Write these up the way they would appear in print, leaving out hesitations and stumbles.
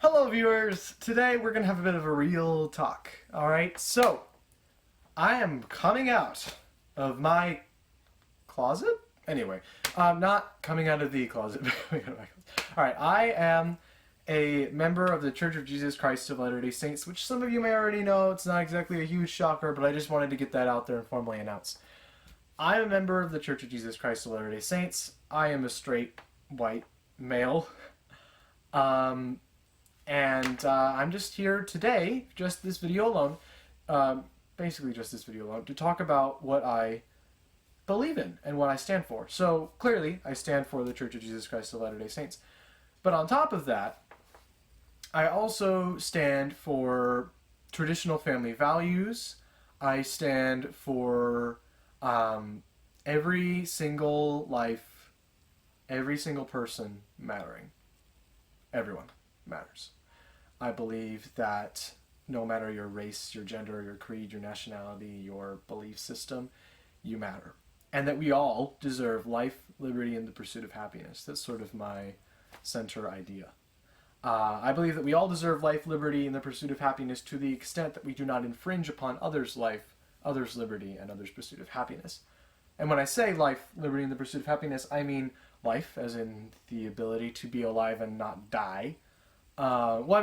Hello viewers! Today we're going to have a bit of a real talk. Alright, so I am coming out of my closet? Anyway, I'm not coming out of the closet. Alright, I am a member of the Church of Jesus Christ of Latter-day Saints, which some of you may already know. It's not exactly a huge shocker, but I just wanted to get that out there and formally announce. I'm a member of the Church of Jesus Christ of Latter-day Saints. I am a straight, white male. I'm just here today, just this video alone, basically just this video alone, to talk about what I believe in and what I stand for. So clearly, I stand for the Church of Jesus Christ of Latter-day Saints. But on top of that, I also stand for traditional family values. I stand for every single life, every single person mattering. Everyone matters. I believe that no matter your race, your gender, your creed, your nationality, your belief system, you matter. And that we all deserve life, liberty, and the pursuit of happiness. That's sort of my center idea. I believe that we all deserve life, liberty, and the pursuit of happiness to the extent that we do not infringe upon others' life, others' liberty, and others' pursuit of happiness. And when I say life, liberty, and the pursuit of happiness, I mean life, as in the ability to be alive and not die. Old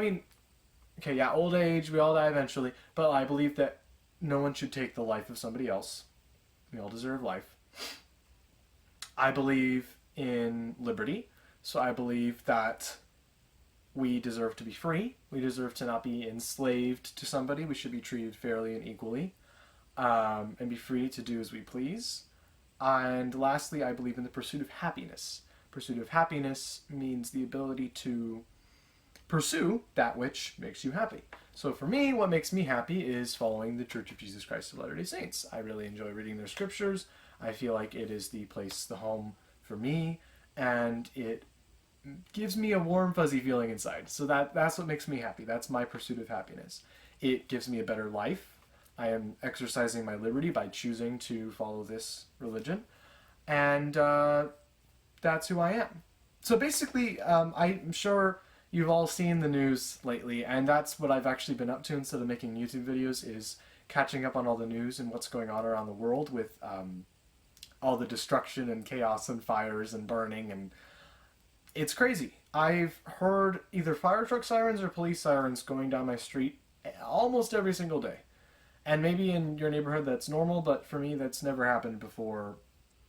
age, we all die eventually, but I believe that no one should take the life of somebody else. We all deserve life. I believe in liberty, so I believe that we deserve to be free. We deserve to not be enslaved to somebody. We should be treated fairly and equally, and be free to do as we please. And lastly, I believe in the pursuit of happiness. Pursuit of happiness means the ability to pursue that which makes you happy. So for me, what makes me happy is following the Church of Jesus Christ of Latter-day Saints. I really enjoy reading their scriptures. I feel like it is the place, the home for me, and it gives me a warm, fuzzy feeling inside. So that's what makes me happy. That's my pursuit of happiness. It gives me a better life. I am exercising my liberty by choosing to follow this religion, and that's who I am. So basically, I'm sure you've all seen the news lately, and that's what I've actually been up to instead of making YouTube videos, is catching up on all the news and what's going on around the world with all the destruction and chaos and fires and burning, and it's crazy. I've heard either fire truck sirens or police sirens going down my street almost every single day. And maybe in your neighborhood that's normal, but for me that's never happened before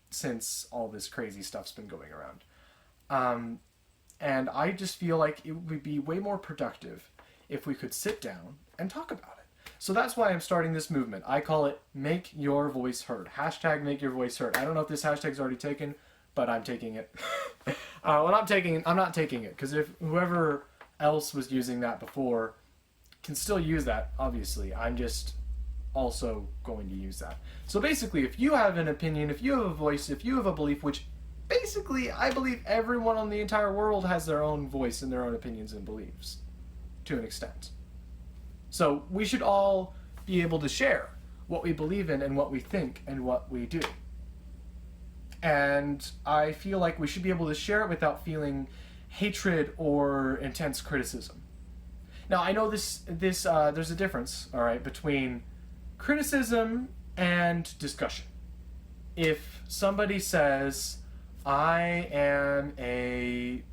since all this crazy stuff's been going around. And I just feel like it would be way more productive if we could sit down and talk about it. So that's why I'm starting this movement. I call it Make Your Voice Heard. Hashtag Make Your Voice Heard. I don't know if this hashtag's already taken, but I'm taking it. I'm not taking it, because if whoever else was using that before can still use that, obviously. I'm just also going to use that. So basically, if you have an opinion, if you have a voice, if you have a belief, which basically I believe everyone on the entire world has their own voice and their own opinions and beliefs, to an extent. So we should all be able to share what we believe in and what we think and what we do. And I feel like we should be able to share it without feeling hatred or intense criticism. Now, I know there's a difference, all right, between criticism and discussion. If somebody says, I am a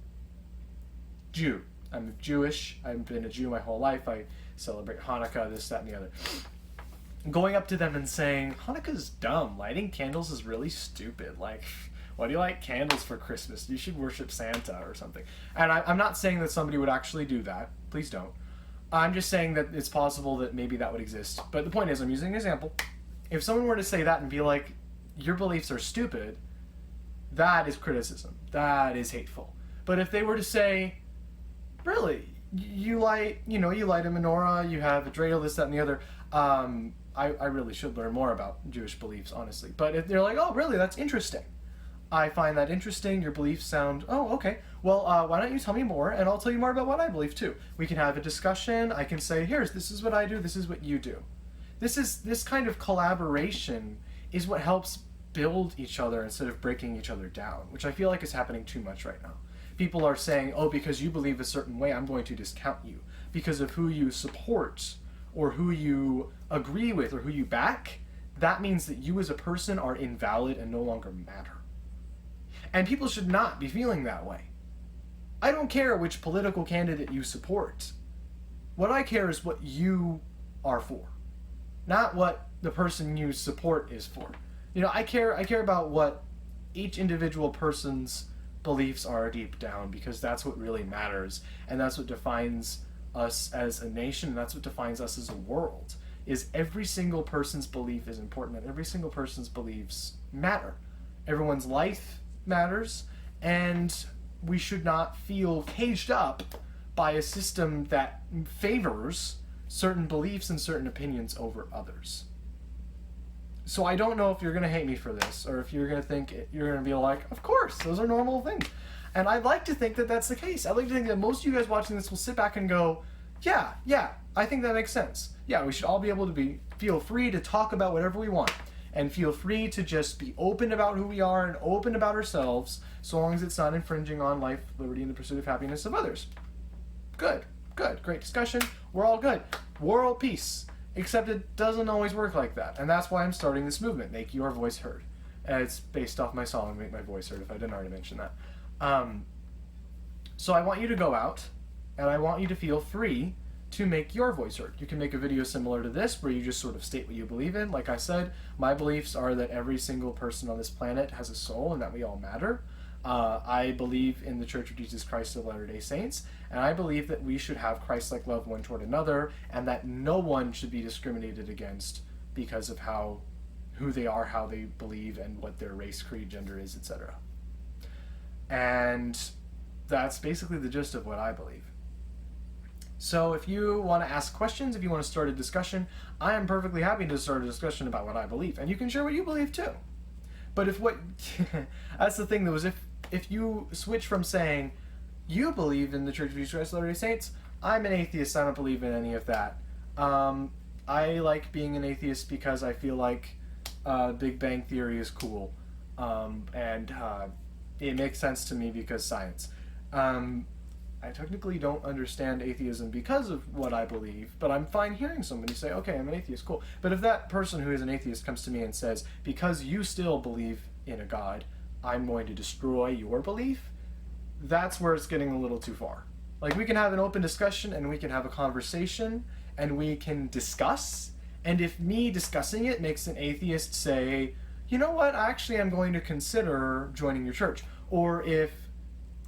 Jew, I'm Jewish, I've been a Jew my whole life, I celebrate Hanukkah, this, that, and the other. Going up to them and saying, Hanukkah's dumb, lighting candles is really stupid, like, why do you light candles for Christmas? You should worship Santa or something. And I'm not saying that somebody would actually do that, please don't. I'm just saying that it's possible that maybe that would exist. But the point is, I'm using an example. If someone were to say that and be like, your beliefs are stupid, that is criticism. That is hateful. But if they were to say, really, you light a menorah, you have a dreidel, this, that, and the other, I really should learn more about Jewish beliefs, honestly. But if they're like, oh, really, that's interesting. I find that interesting. Your beliefs sound, oh, okay. Well, why don't you tell me more, and I'll tell you more about what I believe, too. We can have a discussion. I can say, this is what I do, this is what you do. This kind of collaboration is what helps build each other instead of breaking each other down, which I feel like is happening too much right now. People are saying, oh, because you believe a certain way, I'm going to discount you. Because of who you support, or who you agree with, or who you back, that means that you as a person are invalid and no longer matter. And people should not be feeling that way. I don't care which political candidate you support. What I care is what you are for, not what the person you support is for. You know, I care about what each individual person's beliefs are deep down, because that's what really matters, and that's what defines us as a nation, and that's what defines us as a world. Is every single person's belief is important, and every single person's beliefs matter. Everyone's life matters, and we should not feel caged up by a system that favors certain beliefs and certain opinions over others. So I don't know if you're going to hate me for this, or if you're going to think, you're going to be like, of course, those are normal things. And I'd like to think that that's the case. I'd like to think that most of you guys watching this will sit back and go, yeah, I think that makes sense. Yeah, we should all be able to feel free to talk about whatever we want, and feel free to just be open about who we are and open about ourselves, so long as it's not infringing on life, liberty, and the pursuit of happiness of others. Good, great discussion. We're all good. World peace. Except it doesn't always work like that, and that's why I'm starting this movement, Make Your Voice Heard. And it's based off my song, Make My Voice Heard, if I didn't already mention that. So I want you to go out, and I want you to feel free to make your voice heard. You can make a video similar to this, where you just sort of state what you believe in. Like I said, my beliefs are that every single person on this planet has a soul, and that we all matter. I believe in the Church of Jesus Christ of Latter-day Saints, and I believe that we should have Christ-like love one toward another, and that no one should be discriminated against because of who they are, how they believe, and what their race, creed, gender is, etc. And that's basically the gist of what I believe. So if you want to ask questions, if you want to start a discussion, I am perfectly happy to start a discussion about what I believe, and you can share what you believe too. But if what that's the thing, though, is if you switch from saying you believe in the Church of Jesus Christ of Latter-day Saints, I'm an atheist, I don't believe in any of that. I like being an atheist because I feel like Big Bang Theory is cool, and it makes sense to me because science. I technically don't understand atheism because of what I believe, but I'm fine hearing somebody say, okay, I'm an atheist, cool. But if that person who is an atheist comes to me and says, because you still believe in a God, I'm going to destroy your belief, that's where it's getting a little too far. Like, we can have an open discussion, and we can have a conversation, and we can discuss, and if me discussing it makes an atheist say, you know what, actually I'm going to consider joining your church, or if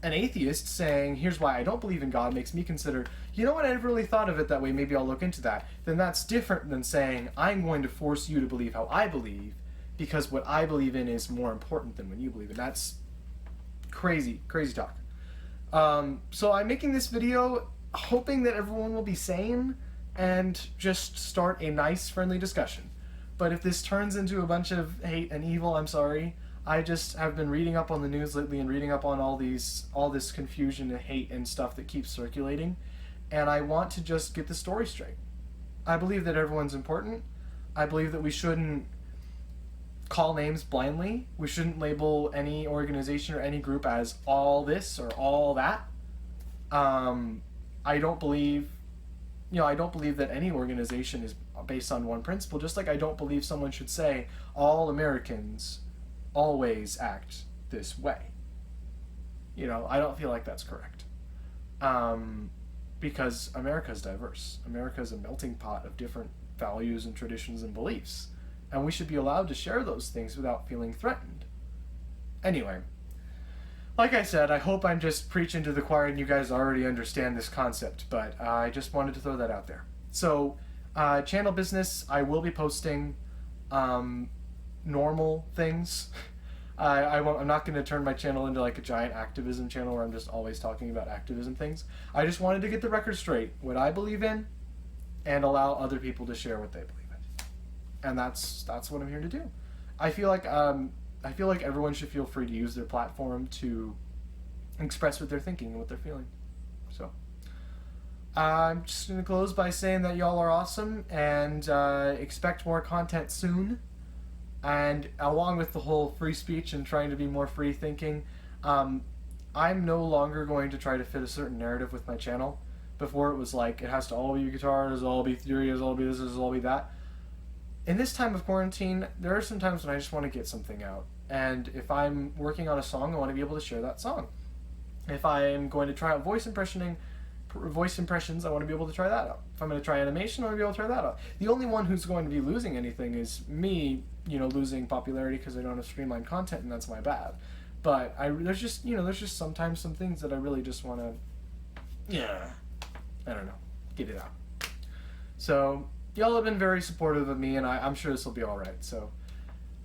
an atheist saying, here's why I don't believe in God, makes me consider, you know what, I never really thought of it that way, maybe I'll look into that, then that's different than saying, I'm going to force you to believe how I believe, because what I believe in is more important than what you believe in. That's crazy talk. So I'm making this video hoping that everyone will be sane and just start a nice, friendly discussion. But if this turns into a bunch of hate and evil, I'm sorry. I just have been reading up on the news lately and reading up on all this confusion and hate and stuff that keeps circulating, and I want to just get the story straight. I believe that everyone's important. I believe that we shouldn't call names blindly. We shouldn't label any organization or any group as all this or all that. I don't believe that any organization is based on one principle, just like I don't believe someone should say all Americans always act this way. I don't feel like that's correct. Because America's diverse. America's a melting pot of different values and traditions and beliefs. And we should be allowed to share those things without feeling threatened. Anyway, like I said, I hope I'm just preaching to the choir and you guys already understand this concept, but I just wanted to throw that out there. So, channel business, I will be posting normal things. I'm not going to turn my channel into like a giant activism channel where I'm just always talking about activism things. I just wanted to get the record straight, what I believe in, and allow other people to share what they believe in. And that's what I'm here to do. I feel like everyone should feel free to use their platform to express what they're thinking and what they're feeling. So I'm just going to close by saying that y'all are awesome, and expect more content soon. And along with the whole free speech and trying to be more free thinking, I'm no longer going to try to fit a certain narrative with my channel. Before it was like, it has to all be guitar, it has to all be theory, it has to all be this, it has to all be that. In this time of quarantine, there are some times when I just want to get something out. And if I'm working on a song, I want to be able to share that song. If I'm going to try out voice impressions, I want to be able to try that out. If I'm going to try animation, I want to be able to try that out. The only one who's going to be losing anything is me, losing popularity because I don't have streamlined content, and that's my bad. But there's just sometimes some things that I really just want to, I don't know, get it out. So y'all have been very supportive of me, and I'm sure this will be all right. So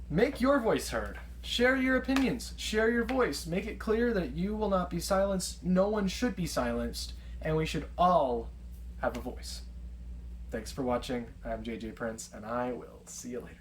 make your voice heard. Share your opinions. Share your voice. Make it clear that you will not be silenced. No one should be silenced, and we should all have a voice. Thanks for watching. I'm JJ Prince, and I will see you later.